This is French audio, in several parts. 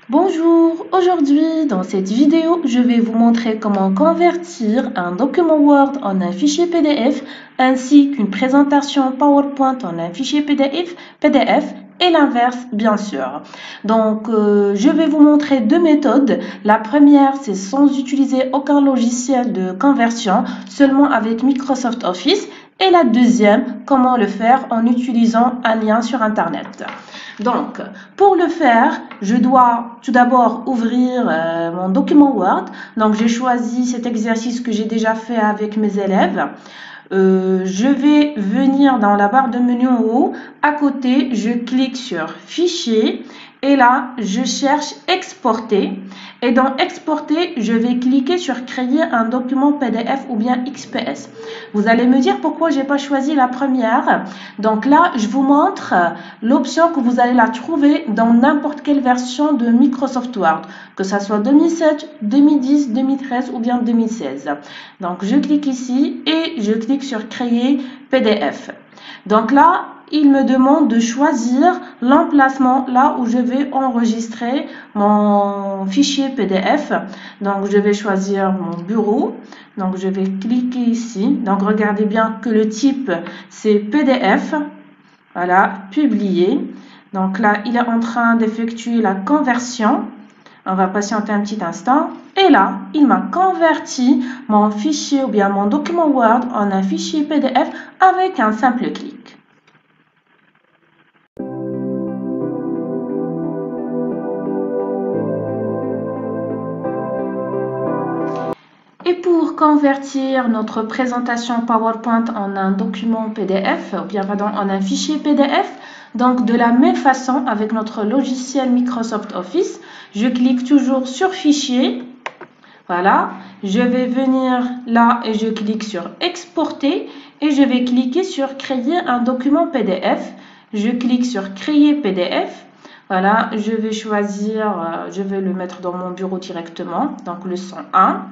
Bonjour, aujourd'hui dans cette vidéo, je vais vous montrer comment convertir un document Word en un fichier PDF ainsi qu'une présentation PowerPoint en un fichier PDF et l'inverse bien sûr. Donc je vais vous montrer deux méthodes. La première c'est sans utiliser aucun logiciel de conversion, seulement avec Microsoft Office. Et la deuxième, comment le faire en utilisant un lien sur Internet. Donc, pour le faire, je dois tout d'abord ouvrir mon document Word. Donc, j'ai choisi cet exercice que j'ai déjà fait avec mes élèves. Je vais venir dans la barre de menu en haut. À côté, je clique sur Fichier. Et là, je cherche Exporter. Et dans Exporter, je vais cliquer sur Créer un document PDF ou bien XPS. Vous allez me dire pourquoi j'ai pas choisi la première. Donc là, je vous montre l'option que vous allez la trouver dans n'importe quelle version de Microsoft Word, que ça soit 2007, 2010, 2013 ou bien 2016. Donc je clique ici et je clique sur Créer PDF. Donc là, il me demande de choisir l'emplacement là où je vais enregistrer mon fichier PDF. Donc je vais choisir mon bureau. Donc je vais cliquer ici. Donc regardez bien que le type c'est PDF. Voilà, publier. Donc là, il est en train d'effectuer la conversion. On va patienter un petit instant. Et là, il m'a converti mon fichier ou bien mon document Word en un fichier PDF avec un simple clic. Et pour convertir notre présentation PowerPoint en un document PDF, ou bien pardon, en un fichier PDF, donc de la même façon avec notre logiciel Microsoft Office, je clique toujours sur Fichier. Voilà, je vais venir là et je clique sur Exporter et je vais cliquer sur Créer un document PDF. Je clique sur Créer PDF. Voilà, je vais choisir, je vais le mettre dans mon bureau directement, donc le 101.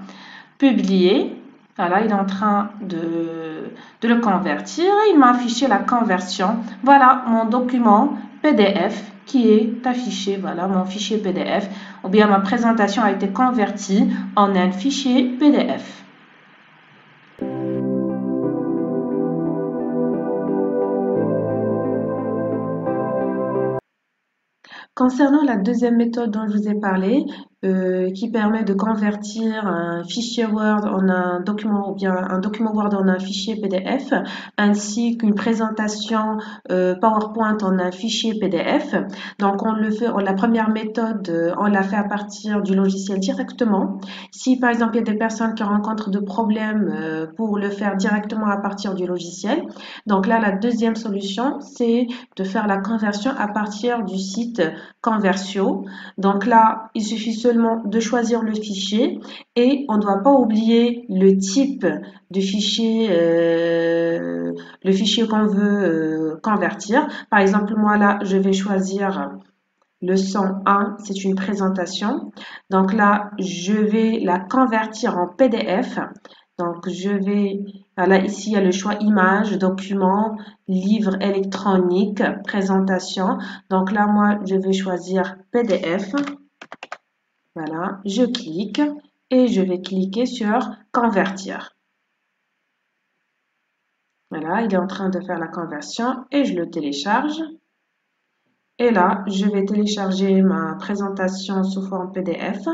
Publier. Voilà, il est en train de le convertir et il m'a affiché la conversion. Voilà mon document PDF qui est affiché. Voilà mon fichier PDF. Ou bien ma présentation a été convertie en un fichier PDF. Concernant la deuxième méthode dont je vous ai parlé, qui permet de convertir un fichier Word en un document ou bien un document Word en un fichier PDF, ainsi qu'une présentation PowerPoint en un fichier PDF. Donc on le fait, la première méthode, on l'a fait à partir du logiciel directement. Si par exemple il y a des personnes qui rencontrent de problèmes pour le faire directement à partir du logiciel, donc là la deuxième solution c'est de faire la conversion à partir du site Conversio. Donc là, il suffit seulement de choisir le fichier et on ne doit pas oublier le type de fichier, le fichier qu'on veut convertir. Par exemple, moi là, je vais choisir le 101, c'est une présentation. Donc là, je vais la convertir en PDF. Donc, je vais, voilà, ici, il y a le choix image, document, livre électronique, présentation. Donc là, moi, je vais choisir PDF. Voilà, je clique et je vais cliquer sur convertir. Voilà, il est en train de faire la conversion et je le télécharge. Et là, je vais télécharger ma présentation sous forme PDF.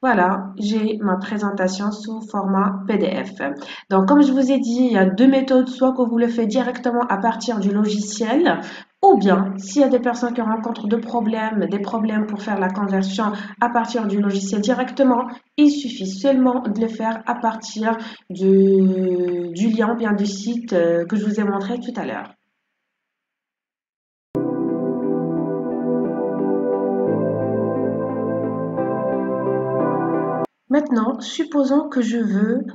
Voilà, j'ai ma présentation sous format PDF. Donc, comme je vous ai dit, il y a deux méthodes, soit que vous le faites directement à partir du logiciel, ou bien, s'il y a des personnes qui rencontrent des problèmes pour faire la conversion à partir du logiciel directement, il suffit seulement de le faire à partir du lien, bien du site que je vous ai montré tout à l'heure. Maintenant, supposons que je veux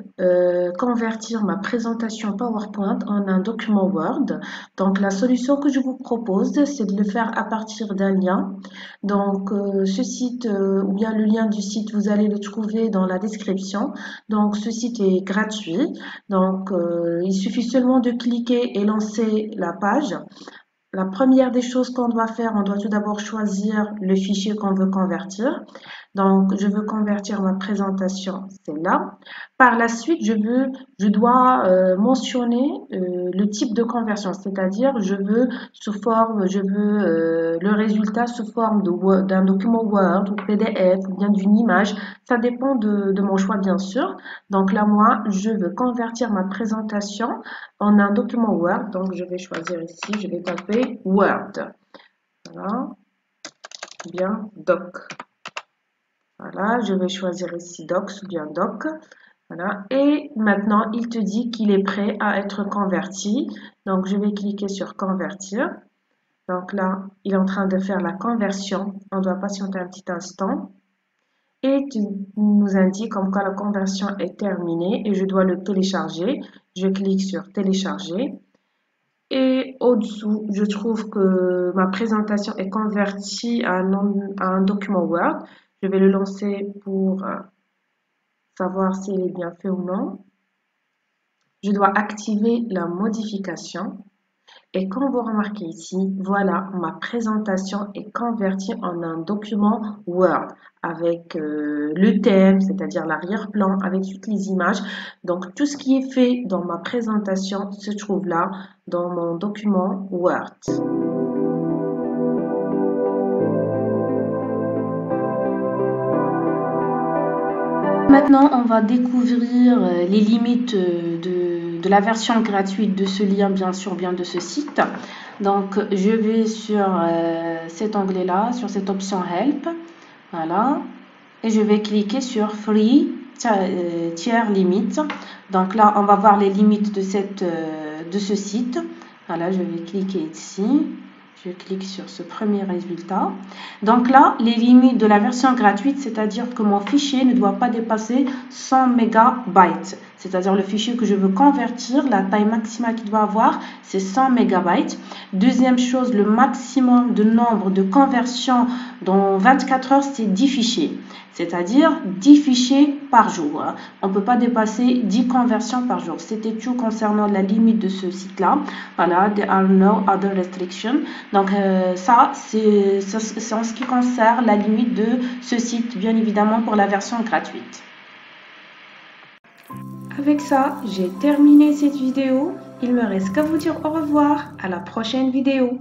convertir ma présentation PowerPoint en un document Word. Donc, la solution que je vous propose, c'est de le faire à partir d'un lien. Donc, ce site ou bien le lien du site, vous allez le trouver dans la description. Donc, ce site est gratuit. Donc, il suffit seulement de cliquer et lancer la page. la première des choses qu'on doit faire, on doit tout d'abord choisir le fichier qu'on veut convertir. Donc, je veux convertir ma présentation, c'est là. Par la suite, je dois mentionner le type de conversion, c'est-à-dire je veux le résultat sous forme d'un document Word ou PDF ou bien d'une image. Ça dépend de mon choix, bien sûr. Donc là, moi, je veux convertir ma présentation en un document Word. Donc, je vais choisir ici, je vais taper Word. Voilà, bien Doc. Voilà, je vais choisir ici Docs ou bien Doc. Voilà, et maintenant, il te dit qu'il est prêt à être converti. Donc, je vais cliquer sur Convertir. Donc là, il est en train de faire la conversion. On doit patienter un petit instant. Et tu nous indique comme quoi la conversion est terminée et je dois le télécharger. Je clique sur Télécharger. Et au-dessous, je trouve que ma présentation est convertie à un document Word. Je vais le lancer pour savoir s'il est bien fait ou non. Je dois activer la modification. Et comme vous remarquez ici, voilà, ma présentation est convertie en un document Word avec le thème, c'est-à-dire l'arrière-plan, avec toutes les images. Donc, tout ce qui est fait dans ma présentation se trouve là, dans mon document Word. Maintenant, on va découvrir les limites de la version gratuite de ce lien, bien sûr, bien de ce site. Donc, je vais sur cet onglet-là, sur cette option Help. Voilà. Et je vais cliquer sur Free Tier Limit. Donc là, on va voir les limites de ce site. Voilà, je vais cliquer ici. Je clique sur ce premier résultat. Donc là, les limites de la version gratuite, c'est-à-dire que mon fichier ne doit pas dépasser 100 mégabytes. C'est-à-dire le fichier que je veux convertir, la taille maximale qu'il doit avoir, c'est 100 mégabytes. Deuxième chose, le maximum de nombre de conversions dans 24 heures, c'est 10 fichiers. C'est-à-dire 10 fichiers par jour. On ne peut pas dépasser 10 conversions par jour. C'était tout concernant la limite de ce site-là. Voilà, there are no other restrictions. Donc ça, c'est en ce qui concerne la limite de ce site, bien évidemment pour la version gratuite. Avec ça, j'ai terminé cette vidéo. Il me reste qu'à vous dire au revoir. À la prochaine vidéo.